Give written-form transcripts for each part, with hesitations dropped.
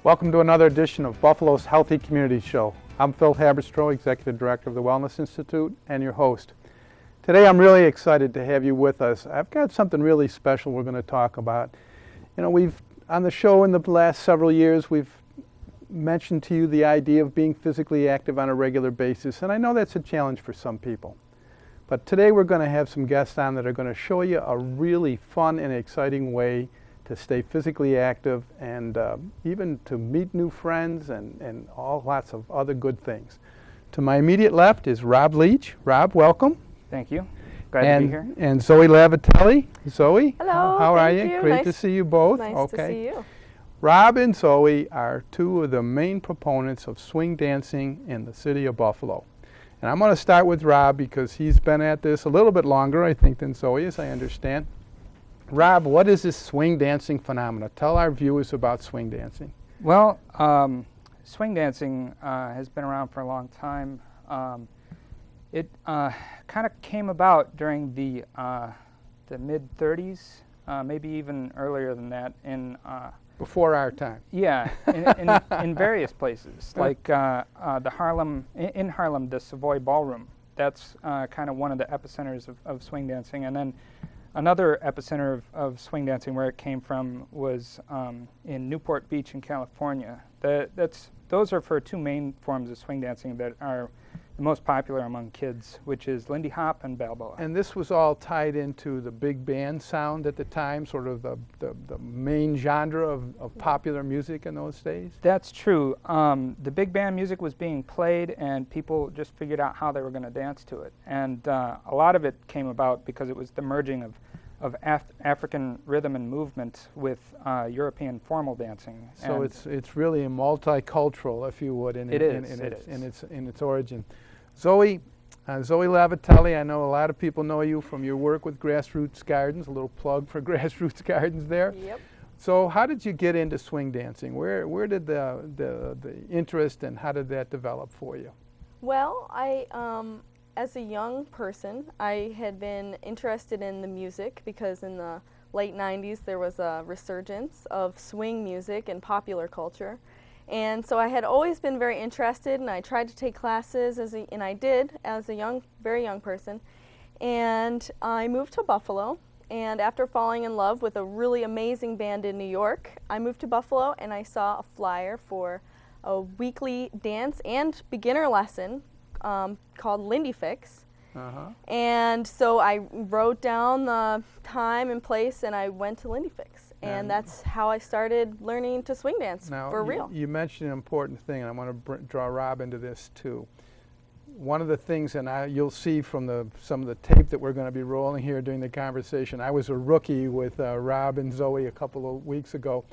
Welcome to another edition of Buffalo's Healthy Community Show. I'm Phil Haberstroh, Executive Director of the Wellness Institute, and your host. Today I'm really excited to have you with us. I've got something really special we're going to talk about. You know, we've, on the show in the last several years, we've mentioned to you the idea of being physically active on a regular basis, and I know that's a challenge for some people. But today we're going to have some guests on that are going to show you a really fun and exciting way to stay physically active and even to meet new friends and lots of other good things. To my immediate left is Rob Leach. Rob, welcome. Thank you. Glad to be here. And Zoe Lavatelli. Zoe, hello. How are you? You. Great nice to see you both. Nice to see you. Rob and Zoe are two of the main proponents of swing dancing in the city of Buffalo. And I'm going to start with Rob because he's been at this a little bit longer, I think, than Zoe, as I understand. Rob, what is this swing dancing phenomena? Tell our viewers about swing dancing. Well, swing dancing has been around for a long time. It kind of came about during the mid-30s, maybe even earlier than that. Before our time. Yeah, in various places, like the Harlem, in Harlem, the Savoy Ballroom. That's kind of one of the epicenters of swing dancing. And then another epicenter of swing dancing where it came from was in Newport Beach in California. Those are for two main forms of swing dancing that are the most popular among kids, which is Lindy Hop and Balboa. And this was all tied into the big band sound at the time, sort of the main genre of popular music in those days? That's true. The big band music was being played and people just figured out how they were going to dance to it. And a lot of it came about because it was the merging of African rhythm and movement with European formal dancing. So it's really a multicultural, if you would, in its origin. Zoe Lavatelli, I know a lot of people know you from your work with Grassroots Gardens. A little plug for Grassroots Gardens there. Yep. So how did you get into swing dancing? Where did the interest and how did that develop for you? Well, as a young person, I had been interested in the music because in the late 90s there was a resurgence of swing music and popular culture. And so I had always been very interested, and I tried to take classes, and I did as a very young person. And I moved to Buffalo, and after falling in love with a really amazing band in New York, I moved to Buffalo and I saw a flyer for a weekly dance and beginner lesson called Lindy Fix. And so I wrote down the time and place and I went to Lindy Fix. And that's how I started learning to swing dance for real. You mentioned an important thing, and I want to draw Rob into this too. One of the things, and you'll see from some of the tape that we're going to be rolling here during the conversation, I was a rookie with Rob and Zoe a couple of weeks ago.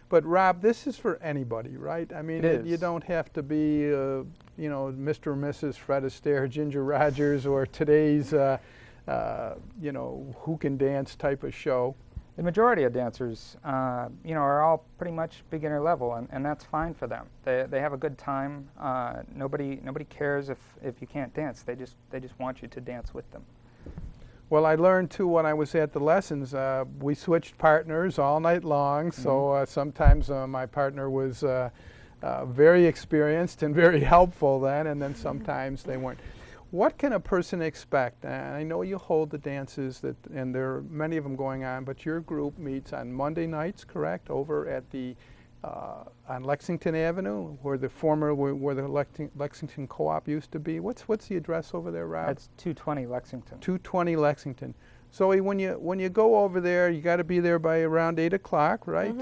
But Rob, this is for anybody, right? I mean, you don't have to be, you know, Mr. or Mrs. Fred Astaire, Ginger Rogers, or today's, you know, who can dance type of show. The majority of dancers, you know, are all pretty much beginner level, and that's fine for them. They have a good time. Nobody cares if you can't dance. They just want you to dance with them. Well, I learned too when I was at the lessons. We switched partners all night long, so sometimes my partner was very experienced and very helpful then, and then sometimes they weren't. What can a person expect? I know you hold the dances, and there are many of them going on, but your group meets on Monday nights, correct, over at the on Lexington Avenue, where the Lexington Co-op used to be. What's the address over there, Rob? That's 220 Lexington. 220 Lexington. So when you go over there, you got to be there by around 8 o'clock, right?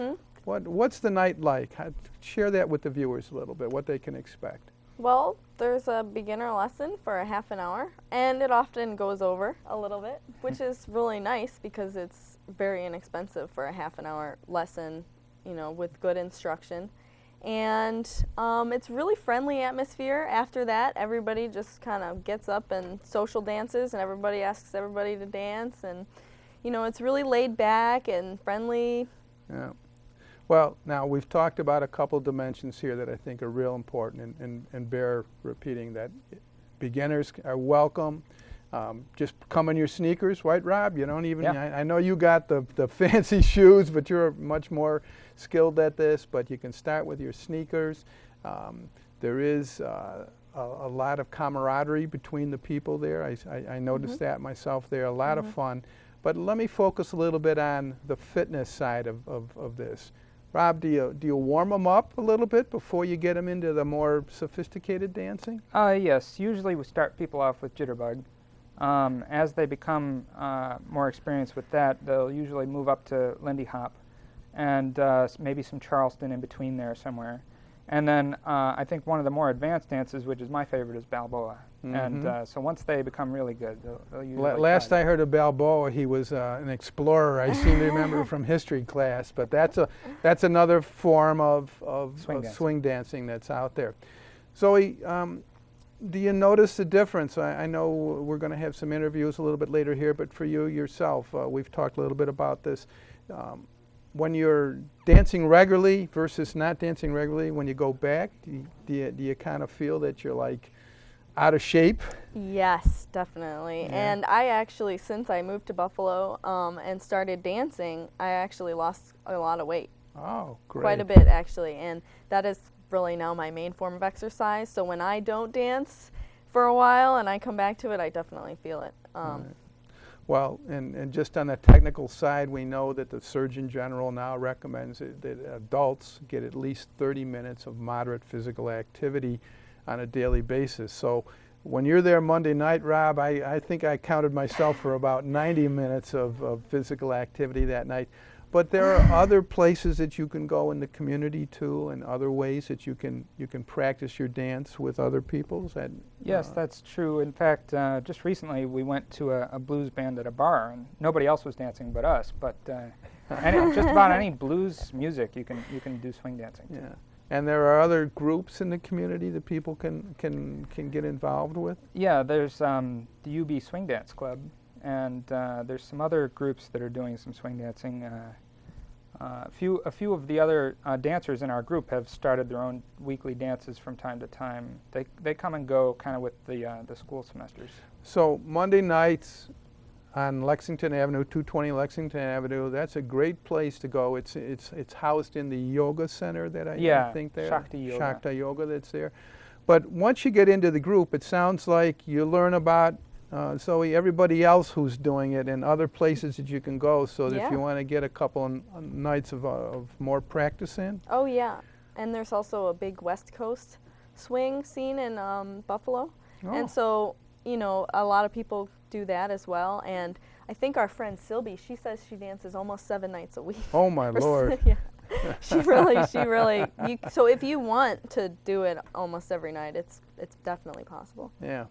What's the night like? Share that with the viewers a little bit, what they can expect. Well, there's a beginner lesson for a half an hour, and it often goes over a little bit, which is really nice because it's very inexpensive for a half an hour lesson, you know, with good instruction. And it's really friendly atmosphere. After that, everybody just kind of gets up and social dances, and everybody asks everybody to dance, and you know, it's really laid back and friendly. Yeah. Well, now we've talked about a couple dimensions here that I think are real important and bear repeating, that beginners are welcome. Just come in your sneakers, right, Rob? You don't even, Yeah. I know you got the fancy shoes, but you're much more skilled at this, but you can start with your sneakers. There is a lot of camaraderie between the people there. I noticed that myself there, a lot of fun. But let me focus a little bit on the fitness side of this. Rob, do you warm them up a little bit before you get them into the more sophisticated dancing? Yes, usually we start people off with jitterbug. As they become more experienced with that, they'll usually move up to Lindy Hop and maybe some Charleston in between there somewhere. And then I think one of the more advanced dances, which is my favorite, is Balboa. And so once they become really good, they'll usually Last I heard of Balboa, he was an explorer. I seem to remember from history class. But that's another form of swing dancing that's out there. Zoe, do you notice the difference? I know we're going to have some interviews a little bit later here, but for you yourself, we've talked a little bit about this. When you're dancing regularly versus not dancing regularly, when you go back, do you kind of feel that you're like out of shape? Yes, definitely. Yeah. And I actually, since I moved to Buffalo and started dancing, I actually lost a lot of weight. Oh, great. Quite a bit, actually. And that is really now my main form of exercise. So when I don't dance for a while and I come back to it, I definitely feel it. Right. Well, and just on the technical side, we know that the Surgeon General now recommends that adults get at least 30 minutes of moderate physical activity on a daily basis. So when you're there Monday night, Rob, I think I counted myself for about 90 minutes of physical activity that night. But there are other places that you can go in the community too, and other ways that you can practice your dance with other people. Is that, Yes, that's true. In fact, just recently we went to a blues band at a bar, and nobody else was dancing but us. But just about any blues music, you can do swing dancing to. Yeah. And there are other groups in the community that people can get involved with? Yeah, there's the UB Swing Dance Club, and there's some other groups that are doing some swing dancing. A few of the other dancers in our group have started their own weekly dances from time to time. They come and go kind of with the school semesters. So Monday nights on Lexington Avenue, 220 Lexington Avenue, that's a great place to go. It's housed in the yoga center that I think there. Shakti Yoga. Shakti Yoga that's there. But once you get into the group, it sounds like you learn about Zoe, everybody else who's doing it and other places that you can go, so that if you want to get a couple nights of more practice in. Oh, yeah. And there's also a big West Coast swing scene in Buffalo. Oh. And so, you know, a lot of people do that as well. And I think our friend Sylvie, she says she dances almost 7 nights a week. Oh, my Lord. Yeah. She really, so if you want to do it almost every night, it's definitely possible. Yeah.